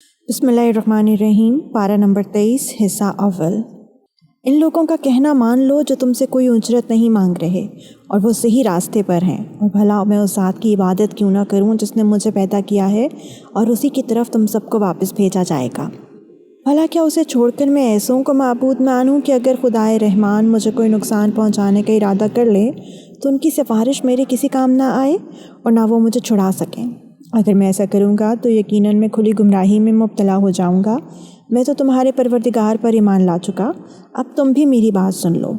بسم اللہ الرحمن الرحیم۔ پارہ نمبر 23، حصہ اول۔ ان لوگوں کا کہنا مان لو جو تم سے کوئی اجرت نہیں مانگ رہے اور وہ صحیح راستے پر ہیں، اور بھلا میں اس ذات کی عبادت کیوں نہ کروں جس نے مجھے پیدا کیا ہے اور اسی کی طرف تم سب کو واپس بھیجا جائے گا۔ بھلا کیا اسے چھوڑ کر میں ایسوں کو معبود مانوں کہ اگر خدائے رحمان مجھے کوئی نقصان پہنچانے کا ارادہ کر لے تو ان کی سفارش میرے کسی کام نہ آئے اور نہ وہ مجھے چھڑا سکیں۔ اگر میں ایسا کروں گا تو یقیناً میں کھلی گمراہی میں مبتلا ہو جاؤں گا۔ میں تو تمہارے پروردگار پر ایمان لا چکا، اب تم بھی میری بات سن لو۔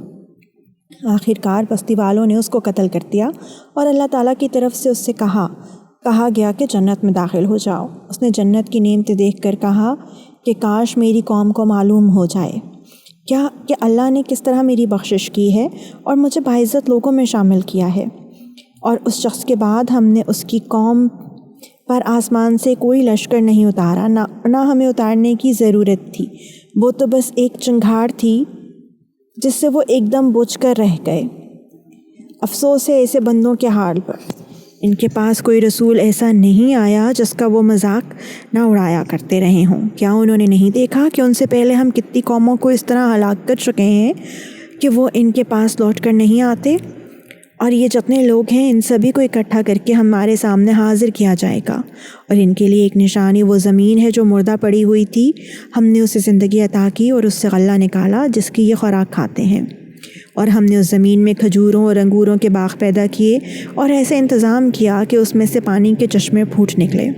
آخر کار بستی والوں نے اس کو قتل کر دیا اور اللہ تعالیٰ کی طرف سے اس سے کہا گیا کہ جنت میں داخل ہو جاؤ۔ اس نے جنت کی نعمتیں دیکھ کر کہا کہ کاش میری قوم کو معلوم ہو جائے کہ اللہ نے کس طرح میری بخشش کی ہے اور مجھے باعزت لوگوں میں شامل کیا ہے۔ اور اس شخص کے بعد ہم نے اس کی قوم پر آسمان سے کوئی لشکر نہیں اتارا، نہ ہمیں اتارنے کی ضرورت تھی۔ وہ تو بس ایک چنگھاڑ تھی جس سے وہ ایک دم بجھ کر رہ گئے۔ افسوس ہے ایسے بندوں کے حال پر۔ ان کے پاس کوئی رسول ایسا نہیں آیا جس کا وہ مذاق نہ اڑایا کرتے رہے ہوں۔ کیا انہوں نے نہیں دیکھا کہ ان سے پہلے ہم کتنی قوموں کو اس طرح ہلاک کر چکے ہیں کہ وہ ان کے پاس لوٹ کر نہیں آتے؟ اور یہ جتنے لوگ ہیں ان سبھی کو اکٹھا کر کے ہمارے سامنے حاضر کیا جائے گا، اور ان کے لیے ایک نشانی وہ زمین ہے جو مردہ پڑی ہوئی تھی۔ ہم نے اسے زندگی عطا کی اور اس سے غلہ نکالا جس کی یہ خوراک کھاتے ہیں، اور ہم نے اس زمین میں کھجوروں اور انگوروں کے باغ پیدا کیے اور ایسے انتظام کیا کہ اس میں سے پانی کے چشمے پھوٹ نکلے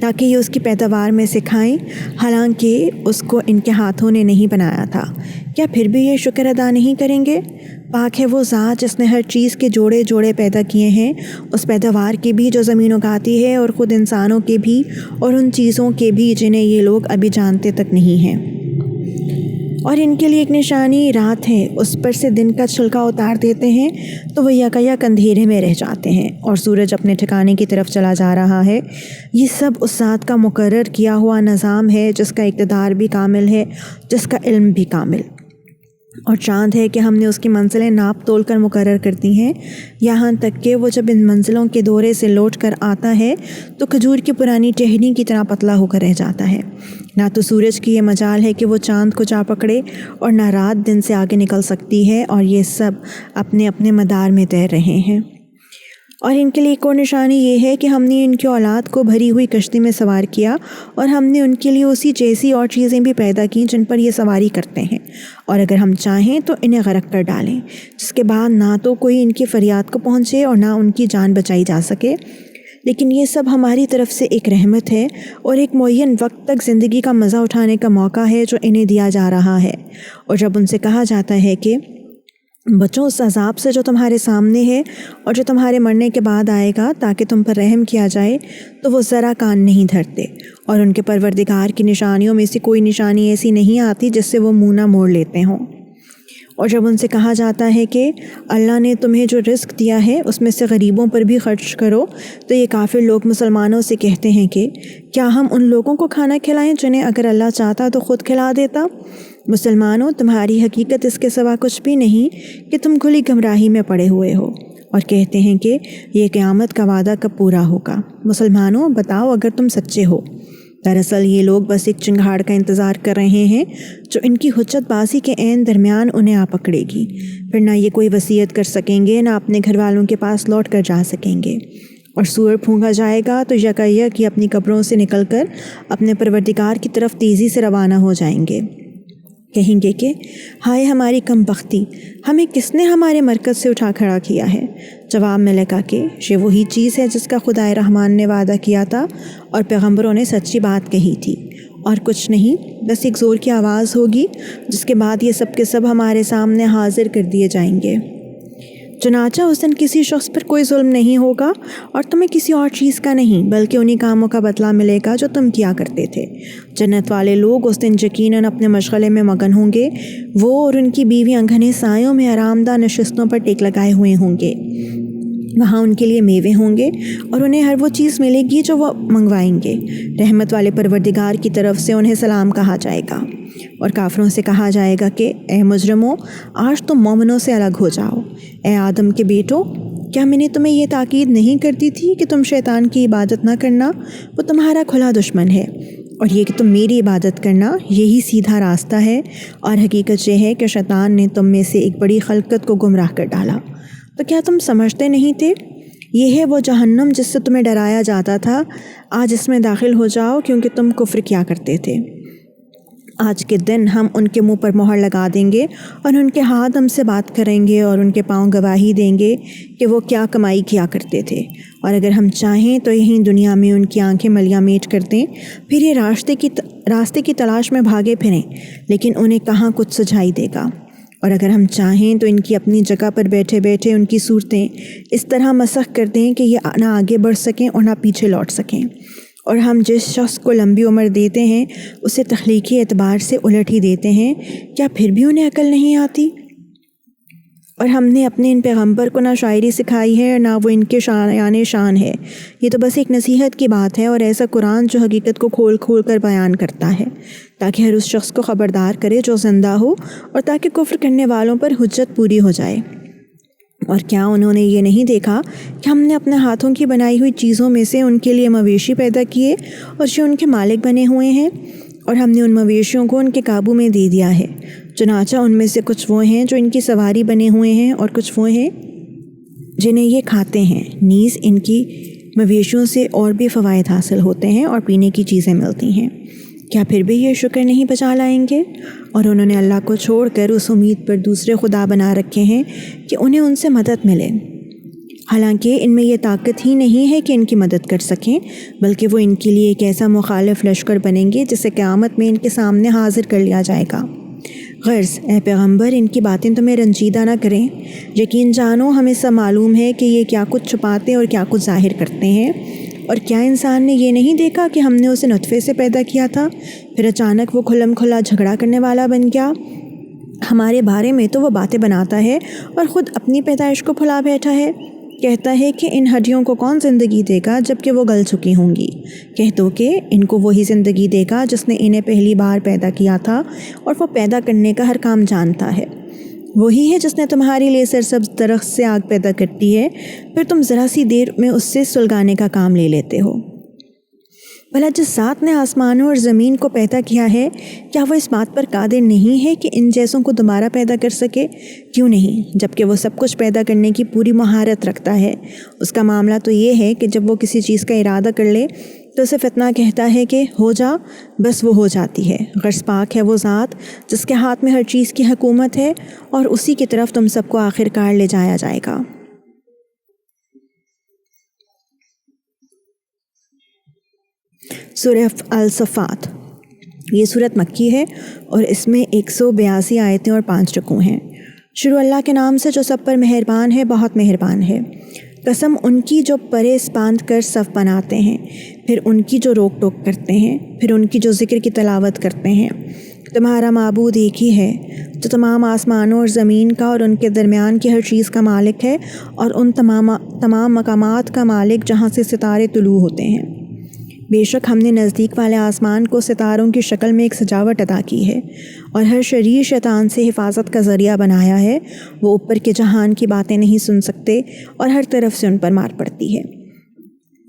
تاکہ یہ اس کی پیداوار میں سے کھائیں، حالانکہ اس کو ان کے ہاتھوں نے نہیں بنایا تھا۔ کیا پھر بھی یہ شکر ادا نہیں کریں گے؟ پاک ہے وہ ذات جس نے ہر چیز کے جوڑے جوڑے پیدا کیے ہیں، اس پیداوار کے بھی جو زمین اگاتی ہے اور خود انسانوں کے بھی اور ان چیزوں کے بھی جنہیں یہ لوگ ابھی جانتے تک نہیں ہیں۔ اور ان کے لیے ایک نشانی رات ہے، اس پر سے دن کا چھلکا اتار دیتے ہیں تو وہ یکایک اندھیرے میں رہ جاتے ہیں اور سورج اپنے ٹھکانے کی طرف چلا جا رہا ہے۔ یہ سب اس ذات کا مقرر کیا ہوا نظام ہے جس کا اقتدار بھی کامل ہے، جس کا علم بھی کامل۔ اور چاند ہے کہ ہم نے اس کی منزلیں ناپ تول کر مقرر کرتی ہیں، یہاں تک کہ وہ جب ان منزلوں کے دورے سے لوٹ کر آتا ہے تو کھجور کی پرانی ٹہنی کی طرح پتلا ہو کر رہ جاتا ہے۔ نہ تو سورج کی یہ مجال ہے کہ وہ چاند کو جا پکڑے اور نہ رات دن سے آگے نکل سکتی ہے، اور یہ سب اپنے اپنے مدار میں تیر رہے ہیں۔ اور ان کے لیے ایک اور نشانی یہ ہے کہ ہم نے ان کی اولاد کو بھری ہوئی کشتی میں سوار کیا، اور ہم نے ان کے لیے اسی جیسی اور چیزیں بھی پیدا کیں جن پر یہ سواری کرتے ہیں، اور اگر ہم چاہیں تو انہیں غرق کر ڈالیں، جس کے بعد نہ تو کوئی ان کی فریاد کو پہنچے اور نہ ان کی جان بچائی جا سکے۔ لیکن یہ سب ہماری طرف سے ایک رحمت ہے اور ایک معین وقت تک زندگی کا مزہ اٹھانے کا موقع ہے جو انہیں دیا جا رہا ہے۔ اور جب ان سے کہا جاتا ہے کہ بچو اس عذاب سے جو تمہارے سامنے ہے اور جو تمہارے مرنے کے بعد آئے گا تاکہ تم پر رحم کیا جائے، تو وہ ذرا کان نہیں دھرتے، اور ان کے پروردگار کی نشانیوں میں سے کوئی نشانی ایسی نہیں آتی جس سے وہ منہ نہ موڑ لیتے ہوں۔ اور جب ان سے کہا جاتا ہے کہ اللہ نے تمہیں جو رزق دیا ہے اس میں سے غریبوں پر بھی خرچ کرو، تو یہ کافر لوگ مسلمانوں سے کہتے ہیں کہ کیا ہم ان لوگوں کو کھانا کھلائیں جنہیں اگر اللہ چاہتا تو خود کھلا دیتا؟ مسلمانوں، تمہاری حقیقت اس کے سوا کچھ بھی نہیں کہ تم کھلی گمراہی میں پڑے ہوئے ہو۔ اور کہتے ہیں کہ یہ قیامت کا وعدہ کب پورا ہوگا؟ مسلمانوں، بتاؤ اگر تم سچے ہو۔ دراصل یہ لوگ بس ایک چنگھاڑ کا انتظار کر رہے ہیں جو ان کی حجت بازی کے عین درمیان انہیں آ پکڑے گی، پھر نہ یہ کوئی وصیت کر سکیں گے نہ اپنے گھر والوں کے پاس لوٹ کر جا سکیں گے۔ اور سور پھونکا جائے گا تو یکایک یہ اپنی قبروں سے نکل کر اپنے پروردگار کی طرف تیزی سے روانہ ہو جائیں گے۔ کہیں گے کہ ہائے ہماری کم بختی، ہمیں کس نے ہمارے مرکز سے اٹھا کھڑا کیا ہے؟ جواب میں لگا کہ یہ وہی چیز ہے جس کا خدائے رحمان نے وعدہ کیا تھا اور پیغمبروں نے سچی بات کہی تھی، اور کچھ نہیں، بس ایک زور کی آواز ہوگی جس کے بعد یہ سب کے سب ہمارے سامنے حاضر کر دیے جائیں گے۔ چنانچہ اس دن کسی شخص پر کوئی ظلم نہیں ہوگا اور تمہیں کسی اور چیز کا نہیں بلکہ انہی کاموں کا بدلہ ملے گا جو تم کیا کرتے تھے۔ جنت والے لوگ اس دن یقیناً اپنے مشغلے میں مگن ہوں گے، وہ اور ان کی بیویاں گھنے سایوں میں آرام دہ نشستوں پر ٹیک لگائے ہوئے ہوں گے۔ وہاں ان کے لیے میوے ہوں گے اور انہیں ہر وہ چیز ملے گی جو وہ منگوائیں گے۔ رحمت والے پروردگار کی طرف سے انہیں سلام کہا جائے گا، اور کافروں سے کہا جائے گا کہ اے مجرموں، آج تم مومنوں سے الگ ہو جاؤ۔ اے آدم کے بیٹو، کیا میں نے تمہیں یہ تاکید نہیں کرتی تھی کہ تم شیطان کی عبادت نہ کرنا؟ وہ تمہارا کھلا دشمن ہے۔ اور یہ کہ تم میری عبادت کرنا یہی سیدھا راستہ ہے، اور حقیقت یہ ہے کہ شیطان نے تم میں سے ایک بڑی خلقت کو گمراہ کر ڈالا۔ تو کیا تم سمجھتے نہیں تھے؟ یہ ہے وہ جہنم جس سے تمہیں ڈرایا جاتا تھا، آج اس میں داخل ہو جاؤ کیونکہ تم کفر کیا کرتے تھے۔ آج کے دن ہم ان کے منہ پر مہر لگا دیں گے اور ان کے ہاتھ ہم سے بات کریں گے اور ان کے پاؤں گواہی دیں گے کہ وہ کیا کمائی کیا کرتے تھے، اور اگر ہم چاہیں تو یہیں دنیا میں ان کی آنکھیں ملیاں میٹ کر دیں، پھر یہ راستے کی تلاش میں بھاگے پھریں، لیکن انہیں کہاں کچھ سجھائی دے گا۔ اور اگر ہم چاہیں تو ان کی اپنی جگہ پر بیٹھے بیٹھے ان کی صورتیں اس طرح مسخ کر دیں کہ یہ نہ آگے بڑھ سکیں اور نہ پیچھے لوٹ سکیں، اور ہم جس شخص کو لمبی عمر دیتے ہیں اسے تخلیقی اعتبار سے الٹ ہی دیتے ہیں، کیا پھر بھی انہیں عقل نہیں آتی؟ اور ہم نے اپنے ان پیغمبر کو نہ شاعری سکھائی ہے اور نہ وہ ان کے شان ہے، یہ تو بس ایک نصیحت کی بات ہے، اور ایسا قرآن جو حقیقت کو کھول کھول کر بیان کرتا ہے تاکہ ہر اس شخص کو خبردار کرے جو زندہ ہو، اور تاکہ کفر کرنے والوں پر حجت پوری ہو جائے۔ اور کیا انہوں نے یہ نہیں دیکھا کہ ہم نے اپنے ہاتھوں کی بنائی ہوئی چیزوں میں سے ان کے لیے مویشی پیدا کیے اور جو ان کے مالک بنے ہوئے ہیں، اور ہم نے ان مویشیوں کو ان کے قابو میں دے دیا ہے، چنانچہ ان میں سے کچھ وہ ہیں جو ان کی سواری بنے ہوئے ہیں اور کچھ وہ ہیں جنہیں یہ کھاتے ہیں، نیز ان کی مویشیوں سے اور بھی فوائد حاصل ہوتے ہیں اور پینے کی چیزیں ملتی ہیں، کیا پھر بھی یہ شکر نہیں بجا لائیں گے؟ اور انہوں نے اللہ کو چھوڑ کر اس امید پر دوسرے خدا بنا رکھے ہیں کہ انہیں ان سے مدد ملے، حالانکہ ان میں یہ طاقت ہی نہیں ہے کہ ان کی مدد کر سکیں، بلکہ وہ ان کے لیے ایک ایسا مخالف لشکر بنیں گے جسے قیامت میں ان کے سامنے حاضر کر لیا جائے گا۔ غرض اے پیغمبر ان کی باتیں تمہیں رنجیدہ نہ کریں، یقین جانو ہمیں سب معلوم ہے کہ یہ کیا کچھ چھپاتے اور کیا کچھ ظاہر کرتے ہیں۔ اور کیا انسان نے یہ نہیں دیکھا کہ ہم نے اسے نطفے سے پیدا کیا تھا، پھر اچانک وہ کھلم کھلا جھگڑا کرنے والا بن گیا؟ ہمارے بارے میں تو وہ باتیں بناتا ہے اور خود اپنی پیدائش کو بھلا بیٹھا ہے، کہتا ہے کہ ان ہڈیوں کو کون زندگی دے گا جب کہ وہ گل چکی ہوں گی؟ کہہ دو کہ ان کو وہی زندگی دے گا جس نے انہیں پہلی بار پیدا کیا تھا، اور وہ پیدا کرنے کا ہر کام جانتا ہے۔ وہی ہے جس نے تمہارے لیے سرسبز درخت سے آگ پیدا کرتی ہے، پھر تم ذرا سی دیر میں اس سے سلگانے کا کام لے لیتے ہو۔ بھلا جس ذات نے آسمانوں اور زمین کو پیدا کیا ہے، کیا وہ اس بات پر قادر نہیں ہے کہ ان جیسوں کو دوبارہ پیدا کر سکے؟ کیوں نہیں، جب کہ وہ سب کچھ پیدا کرنے کی پوری مہارت رکھتا ہے۔ اس کا معاملہ تو یہ ہے کہ جب وہ کسی چیز کا ارادہ کر لے تو اسے فتنہ کہتا ہے کہ ہو جا، بس وہ ہو جاتی ہے۔ غرض پاک ہے وہ ذات جس کے ہاتھ میں ہر چیز کی حکومت ہے، اور اسی کی طرف تم سب کو آخر کار لے جایا جائے گا۔ سورہ الصفات، یہ صورت مکی ہے اور اس میں 182 آیتیں اور 5 رکوع ہیں۔ شروع اللہ کے نام سے جو سب پر مہربان ہے، بہت مہربان ہے۔ قسم ان کی جو پرہیز باندھ کر صف بناتے ہیں، پھر ان کی جو روک ٹوک کرتے ہیں، پھر ان کی جو ذکر کی تلاوت کرتے ہیں۔ تمہارا معبود ایک ہی ہے جو تمام آسمانوں اور زمین کا اور ان کے درمیان کی ہر چیز کا مالک ہے، اور ان تمام مقامات کا مالک جہاں سے ستارے طلوع ہوتے ہیں۔ بے شک ہم نے نزدیک والے آسمان کو ستاروں کی شکل میں ایک سجاوٹ عطا کی ہے، اور ہر شریر شیطان سے حفاظت کا ذریعہ بنایا ہے۔ وہ اوپر کے جہان کی باتیں نہیں سن سکتے اور ہر طرف سے ان پر مار پڑتی ہے۔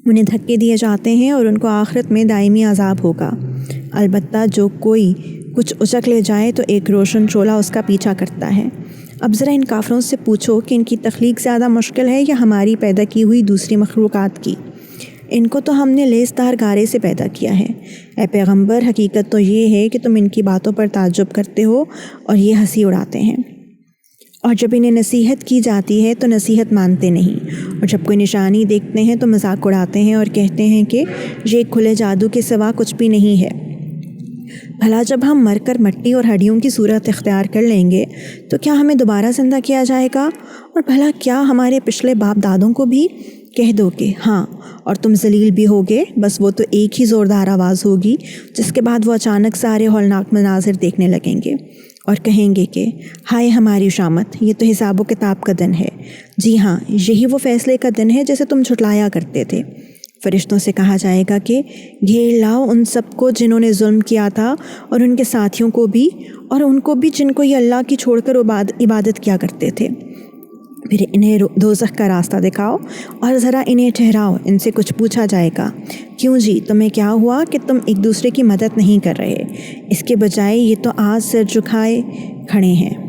انہیں دھکے دیے جاتے ہیں اور ان کو آخرت میں دائمی عذاب ہوگا۔ البتہ جو کوئی کچھ اچک لے جائے تو ایک روشن شعلہ اس کا پیچھا کرتا ہے۔ اب ذرا ان کافروں سے پوچھو کہ ان کی تخلیق زیادہ مشکل ہے یا ہماری پیدا کی ہوئی دوسری مخلوقات کی؟ ان کو تو ہم نے لیسدار گارے سے پیدا کیا ہے۔ اے پیغمبر حقیقت تو یہ ہے کہ تم ان کی باتوں پر تعجب کرتے ہو اور یہ ہنسی اڑاتے ہیں، اور جب انہیں نصیحت کی جاتی ہے تو نصیحت مانتے نہیں، اور جب کوئی نشانی دیکھتے ہیں تو مذاق اڑاتے ہیں اور کہتے ہیں کہ یہ کھلے جادو کے سوا کچھ بھی نہیں ہے۔ بھلا جب ہم مر کر مٹی اور ہڈیوں کی صورت اختیار کر لیں گے تو کیا ہمیں دوبارہ زندہ کیا جائے گا؟ اور بھلا کیا ہمارے پچھلے باپ دادوں کو بھی؟ کہہ دو کہ ہاں، اور تم ذلیل بھی ہوگے، بس وہ تو ایک ہی زوردار آواز ہوگی جس کے بعد وہ اچانک سارے ہولناک مناظر دیکھنے لگیں گے اور کہیں گے کہ ہائے ہماری شامت، یہ تو حساب و کتاب کا دن ہے۔ جی ہاں، یہی وہ فیصلے کا دن ہے جسے تم جھٹلایا کرتے تھے۔ فرشتوں سے کہا جائے گا کہ گھیر لاؤ ان سب کو جنہوں نے ظلم کیا تھا، اور ان کے ساتھیوں کو بھی، اور ان کو بھی جن کو یہ اللہ کی چھوڑ کر عبادت کیا کرتے تھے۔ پھر انہیں دوزخ کا راستہ دکھاؤ اور ذرا انہیں ٹھہراؤ، ان سے کچھ پوچھا جائے گا، کیوں جی تمہیں کیا ہوا کہ تم ایک دوسرے کی مدد نہیں کر رہے؟ اس کے بجائے یہ تو آج سر جھکائے کھڑے ہیں۔